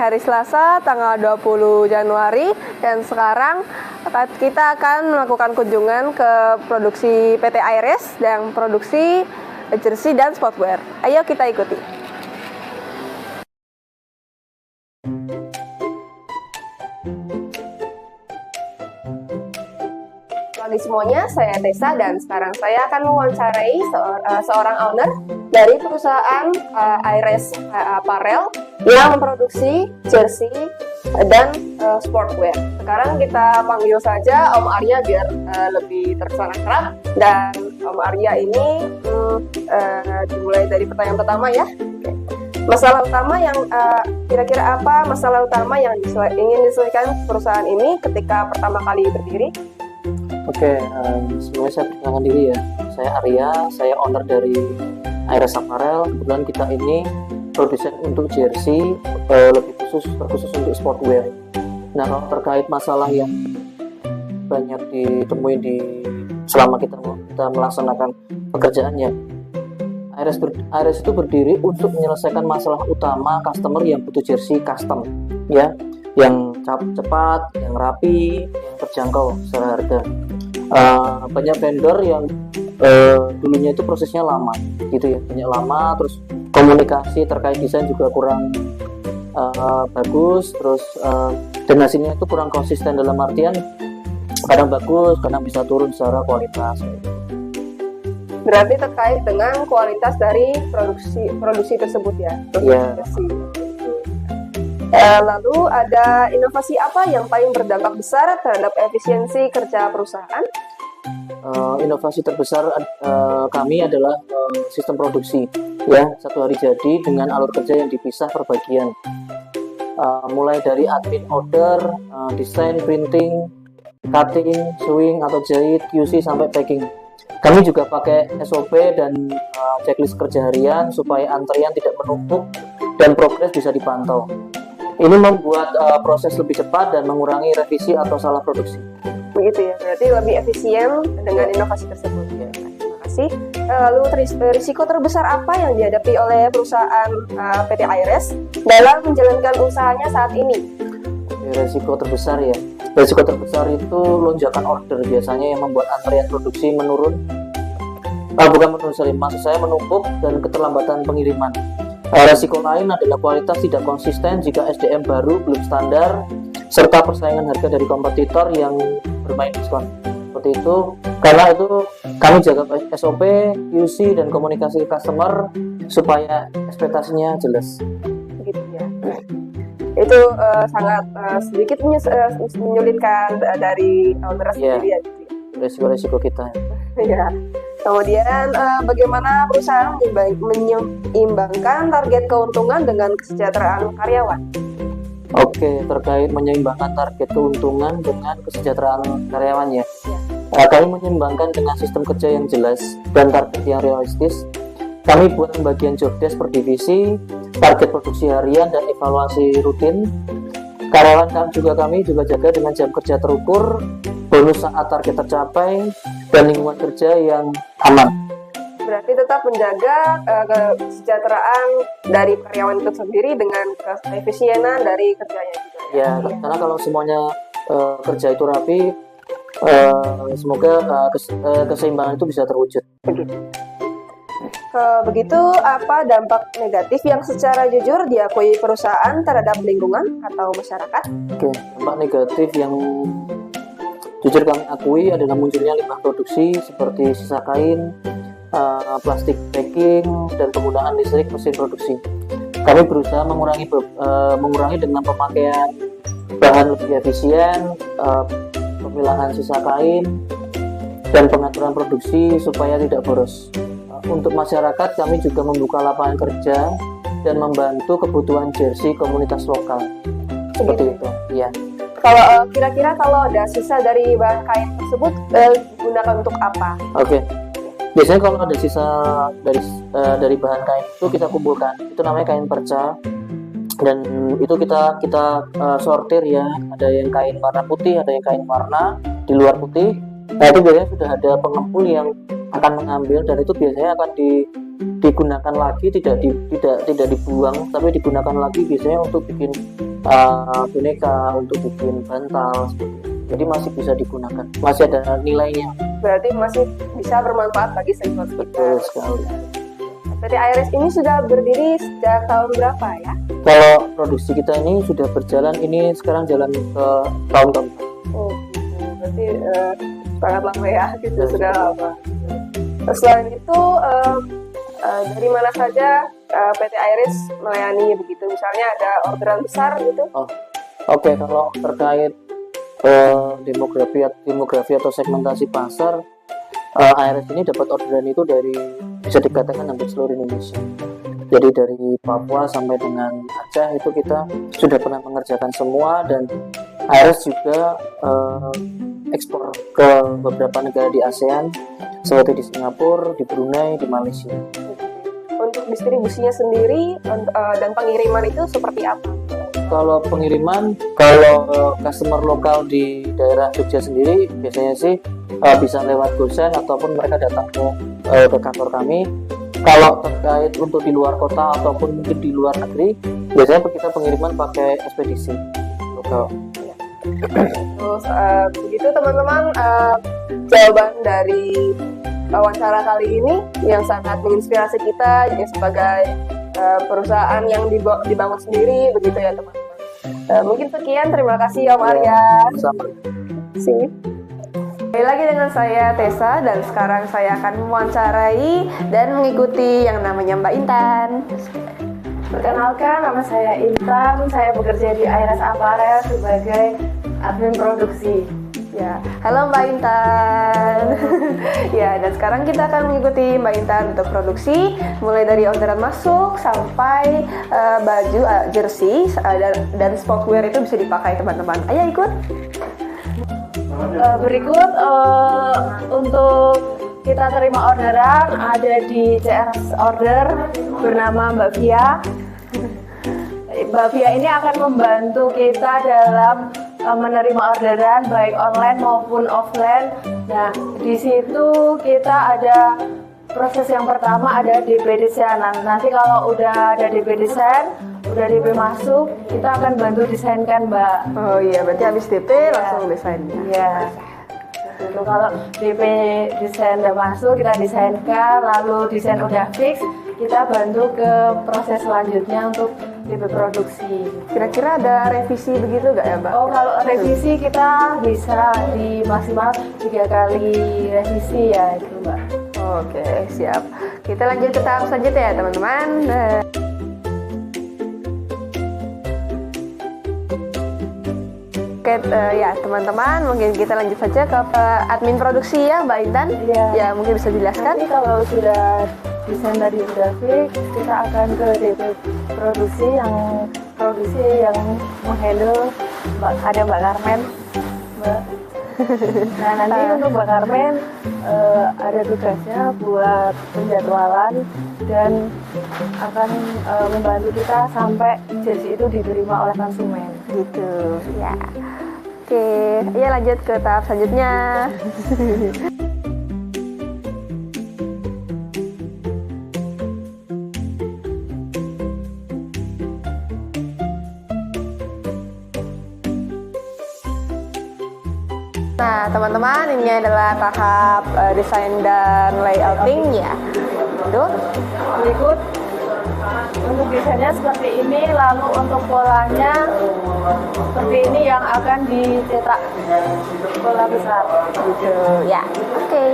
hari Selasa tanggal 20 Januari dan sekarang kita akan melakukan kunjungan ke produksi PT Aires yang produksi jersey dan sportwear. Ayo kita ikuti. Semuanya, saya Tessa dan sekarang saya akan mewawancarai seorang owner dari perusahaan Aires Apparel yang memproduksi jersey dan sportwear. Sekarang kita panggil saja Om Arya biar lebih terasa akrab. Dan Om Arya ini dimulai dari pertanyaan pertama ya. Masalah utama yang kira-kira apa masalah utama yang ingin diselesaikan perusahaan ini ketika pertama kali berdiri? Oke, sebenarnya saya perkenalkan diri ya. Saya Arya, saya owner dari Aires Apparel. Kebetulan kita ini produsen untuk jersey, lebih terkhusus untuk sportwear. Nah, kalau terkait masalah yang banyak ditemui selama kita melaksanakan pekerjaannya, Aires itu berdiri untuk menyelesaikan masalah utama customer yang butuh jersey custom, ya, yang cepat, yang rapi, yang terjangkau secara harga. Banyak vendor yang dulunya itu prosesnya lama gitu ya, banyak lama, terus komunikasi terkait desain juga kurang bagus, terus dan hasilnya itu kurang konsisten, dalam artian kadang bagus, kadang bisa turun secara kualitas. Berarti terkait dengan kualitas dari produksi tersebut ya? Iya. Lalu ada inovasi apa yang paling berdampak besar terhadap efisiensi kerja perusahaan? Inovasi terbesar kami adalah sistem produksi, ya, satu hari jadi dengan alur kerja yang dipisah per bagian, mulai dari admin order, desain, printing, cutting, sewing atau jahit, QC sampai packing. Kami juga pakai SOP dan checklist kerja harian supaya antrian tidak menumpuk dan progres bisa dipantau. Ini membuat proses lebih cepat dan mengurangi revisi atau salah produksi. Begitu ya, berarti lebih efisien dengan inovasi tersebut. Ya. Terima kasih. Lalu risiko terbesar apa yang dihadapi oleh perusahaan PT Aires dalam menjalankan usahanya saat ini? Risiko terbesar ya. Risiko terbesar itu lonjakan order biasanya yang membuat antrian produksi menurun. Maksud saya menumpuk dan keterlambatan pengiriman. Resiko lain adalah kualitas tidak konsisten jika SDM baru belum standar, serta persaingan harga dari kompetitor yang bermain diskon. Seperti itu, karena itu kami jaga SOP, QC, dan komunikasi ke customer supaya ekspektasinya jelas. Gitu ya. Itu sangat sedikit menyulitkan dari owner sendiri ya. Resiko kita. Ya. Kemudian bagaimana perusahaan menyeimbangkan target keuntungan dengan kesejahteraan karyawan? Oke, terkait menyeimbangkan target keuntungan dengan kesejahteraan karyawan ya. Kami menyeimbangkan dengan sistem kerja yang jelas dan target yang realistis. Kami buat pembagian job desk per divisi, target produksi harian dan evaluasi rutin. Karyawan kami juga jaga dengan jam kerja terukur, bonus saat target tercapai, dan lingkungan kerja yang aman. Berarti tetap menjaga kesejahteraan dari karyawan itu sendiri dengan keefisienan dari kerjanya juga. Ya, karena kalau semuanya kerja itu rapi, semoga keseimbangan itu bisa terwujud. Begitu, apa dampak negatif yang secara jujur diakui perusahaan terhadap lingkungan atau masyarakat? Oke, dampak negatif yang jujur kami akui adalah munculnya limbah produksi seperti sisa kain, plastik packing, dan penggunaan listrik mesin produksi. Kami berusaha mengurangi dengan pemakaian bahan lebih efisien, pemilahan sisa kain, dan pengaturan produksi supaya tidak boros. Untuk masyarakat, kami juga membuka lapangan kerja dan membantu kebutuhan jersey komunitas lokal. Seperti itu, ya. Kalau kira-kira kalau ada sisa dari bahan kain tersebut digunakan untuk apa? Oke. Biasanya kalau ada sisa dari bahan kain itu kita kumpulkan. Itu namanya kain perca. Dan itu kita sortir ya. Ada yang kain warna putih, ada yang kain warna di luar putih. Nah, itu biasanya sudah ada pengepul yang akan mengambil, dan itu biasanya akan digunakan lagi, tidak dibuang, tapi digunakan lagi biasanya untuk bikin boneka, untuk bikin bantal seperti itu. Jadi masih bisa digunakan, masih ada nilainya. Berarti masih bisa bermanfaat bagi sektor kita. Betul sekali. PT Iris ini sudah berdiri sejak tahun berapa ya? Kalau produksi kita ini sudah berjalan, ini sekarang jalan ke tahun keempat. Oh, gitu. Berarti sangat lama ya, gitu Ya, sudah lama. Selain itu, dari mana saja PT Iris melayani begitu? Misalnya ada orderan besar gitu? Oke, kalau terkait demografi atau segmentasi pasar, Iris ini dapat orderan itu dari, bisa dikatakan hampir seluruh Indonesia. Jadi dari Papua sampai dengan Aceh itu kita sudah pernah mengerjakan semua, dan Iris juga ekspor ke beberapa negara di ASEAN seperti di Singapura, di Brunei, di Malaysia. Untuk distribusinya sendiri dan pengiriman itu seperti apa? Kalau pengiriman, kalau customer lokal di daerah Jogja sendiri biasanya sih bisa lewat GoSend ataupun mereka datang ke kantor kami. Kalau terkait untuk di luar kota ataupun mungkin di luar negeri, biasanya kita pengiriman pakai ekspedisi lokal. Terus begitu teman-teman, jawaban dari wawancara kali ini yang sangat menginspirasi kita jadi sebagai perusahaan yang dibangun sendiri begitu ya teman-teman. Mungkin sekian, terima kasih Om Arya. Sama. Sip. Kembali lagi dengan saya Tessa, dan sekarang saya akan mewawancarai dan mengikuti yang namanya Mbak Intan. Perkenalkan, nama saya Intan. Saya bekerja di Iris Apparel sebagai admin produksi. Ya, halo Mbak Intan. Ya, dan sekarang kita akan mengikuti Mbak Intan untuk produksi, mulai dari orderan masuk sampai baju, jersey, dan sportswear itu bisa dipakai teman-teman. Ayo ikut. Berikut untuk kita terima orderan ada di CRS Order bernama Mbak Via. Mbak Via ini akan membantu kita dalam menerima orderan baik online maupun offline. Nah, di situ kita ada proses yang pertama, ada DP desain. Nanti kalau udah ada DP desain, udah DP masuk, kita akan bantu desainkan, Mbak. Oh iya, berarti habis DP langsung desainnya. Iya. Itu kalau DP desain udah masuk, kita desainkan, lalu desain udah fix, kita bantu ke proses selanjutnya untuk DP produksi. Kira-kira ada revisi begitu nggak ya, Mbak? Oh, kalau revisi kita bisa di maksimal 3 kali revisi ya itu, Mbak. Oke, siap. Kita lanjut ke tahap selanjutnya ya, teman-teman. Oke, ya teman-teman, mungkin kita lanjut saja ke admin produksi ya, Mbak Intan. Iya. Ya, mungkin bisa dijelaskan. Nanti kalau sudah desain tadi udah fix, kita akan ke DP produksi yang menghandle ada Mbak Carmen, Mbak. Nah, nanti untuk Mbak Carmen ada tugasnya buat penjadwalan dan akan membantu kita sampai jersey itu diterima oleh konsumen. Gitu, ya. Oke, ya lanjut ke tahap selanjutnya. Nah, teman-teman, ini adalah tahap desain dan layouting ya. Aduh. Berikut untuk desainnya seperti ini, lalu untuk polanya seperti ini yang akan dicetak pola besar. Gitu, ya. Oke.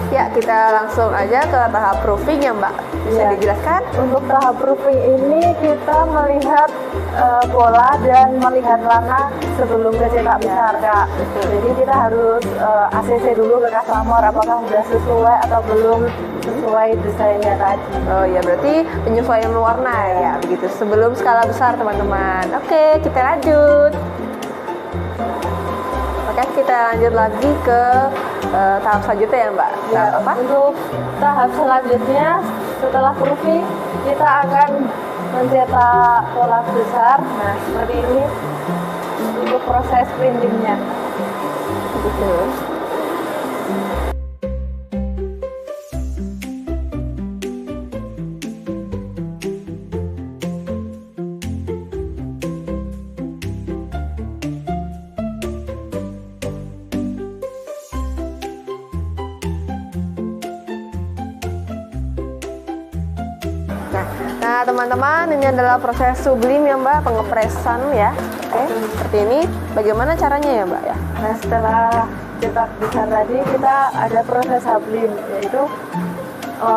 Ya, kita langsung aja ke tahap proofing ya, Mbak. Bisa Iya. dijelaskan? Untuk tahap proofing ini kita melihat pola dan melihat warna sebelum ke cetak besar, Kak. Jadi kita harus ACC dulu ke customer apakah sudah sesuai atau belum sesuai desainnya tadi. Oh ya, berarti penyesuaian warna ya, begitu. Sebelum skala besar, teman-teman. Oke, kita lanjut. Oke, kita lanjut lagi ke tahap selanjutnya ya, Mbak. Ya, Tahap apa? untuk tahap selanjutnya setelah proofing kita akan mencetak pola besar. Nah, seperti ini untuk proses printingnya. Gitu. Nah, teman-teman, ini adalah proses sublim ya, Mbak, pengepresan ya. Oke, seperti ini. Bagaimana caranya ya, Mbak ya? Nah, setelah cetak besar tadi kita ada proses sublim, yaitu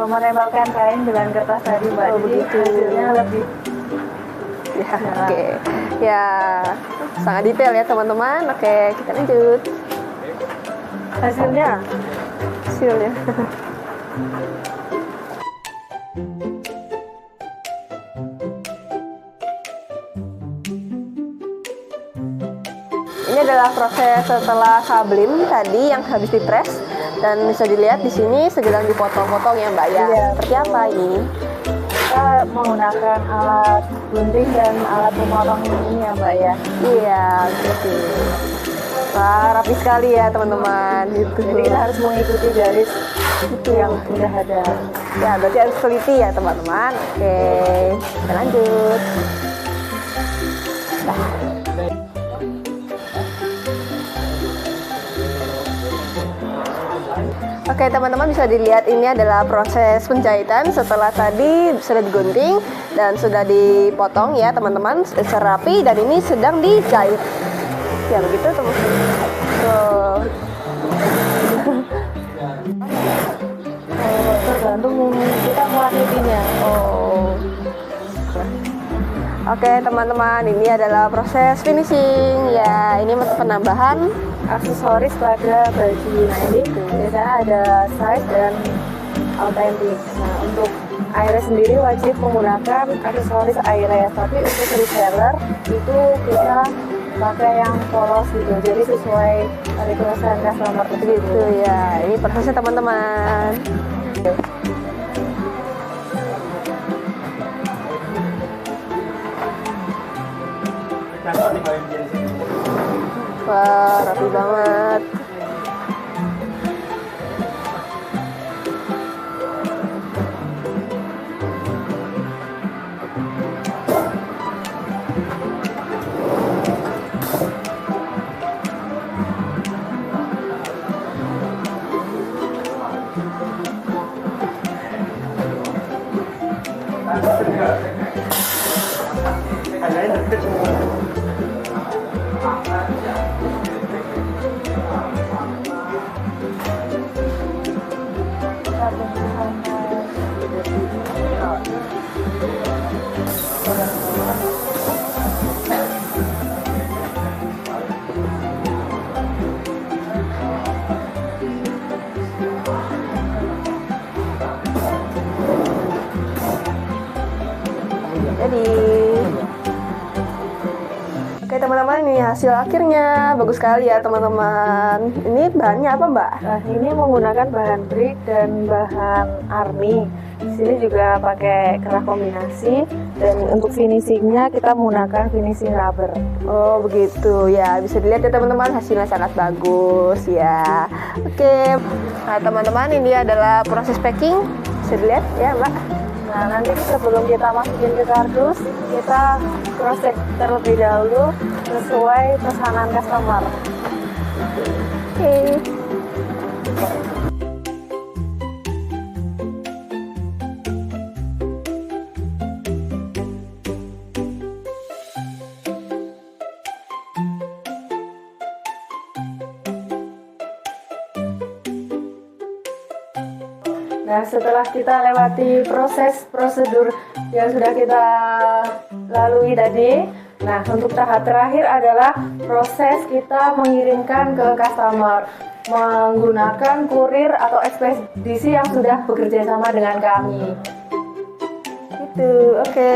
menembakkan kain dengan kertas tadi, Mbak. Oh, Jadi begitu. hasilnya lebih Ya, oke. Ya, sangat detail ya, teman-teman. Oke, kita lanjut. hasilnya. Hasilnya. Ini adalah proses setelah sublim tadi yang habis dipres, dan bisa dilihat di sini sedang dipotong-potong ya, Mbak ya. Iya. Seperti apa ini? Kita menggunakan alat gunting dan alat pemotong ini ya, Mbak ya. Iya, gitu. Wah, rapi sekali ya, teman-teman. Gitu. Jadi kita harus mengikuti garis itu yang sudah ada. Ya, berarti harus teliti ya, teman-teman. Oke, kita lanjut. Oke, teman-teman, bisa dilihat ini adalah proses penjahitan setelah tadi sudah digunting dan sudah dipotong ya, teman-teman, secara rapi, dan ini sedang dijahit. Ya, begitu, teman-teman. Tuh. Tergantung kita kuantitinya. Oh. Oke, teman-teman, ini adalah proses finishing ya. Ini penambahan Aksesoris pada baju. Nah, ini biasanya ada size dan authentic. Nah, untuk Aires sendiri wajib menggunakan aksesoris Aires, tapi untuk reseller itu kita pakai yang polos gitu, jadi sesuai requestan customer gitu tersebut. ya. Ini prosesnya, teman-teman. Wah, rapi banget. Jadi, oke, teman-teman, ini hasil akhirnya. Bagus sekali ya, teman-teman. Ini bahannya apa, Mbak? Nah, ini menggunakan bahan brick dan bahan army. Di sini juga pakai kerah kombinasi, dan untuk finishingnya kita menggunakan finishing rubber. Oh, begitu ya. Bisa dilihat ya, teman-teman, hasilnya sangat bagus ya. Oke. Nah, teman-teman, ini adalah proses packing. Bisa dilihat ya, Mbak. Nah, nanti sebelum kita masukin ke kardus, kita cross check terlebih dahulu sesuai pesanan customer. Oke. Nah, setelah kita lewati proses prosedur yang sudah kita lalui tadi, nah untuk tahap terakhir adalah proses kita mengirimkan ke customer menggunakan kurir atau ekspedisi yang sudah bekerja sama dengan kami. Itu, oke.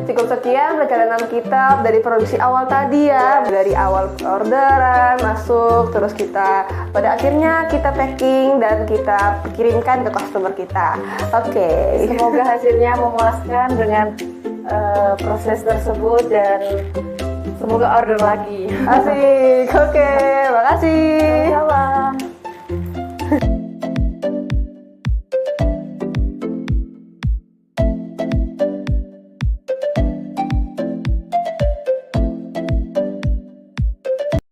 Cukup sekian perjalanan kita dari produksi awal tadi ya, dari awal orderan masuk, terus kita pada akhirnya kita packing dan kita kirimkan ke customer kita. Oke. Semoga hasilnya memuaskan dengan proses tersebut dan semoga order lagi. Asik, oke, makasih.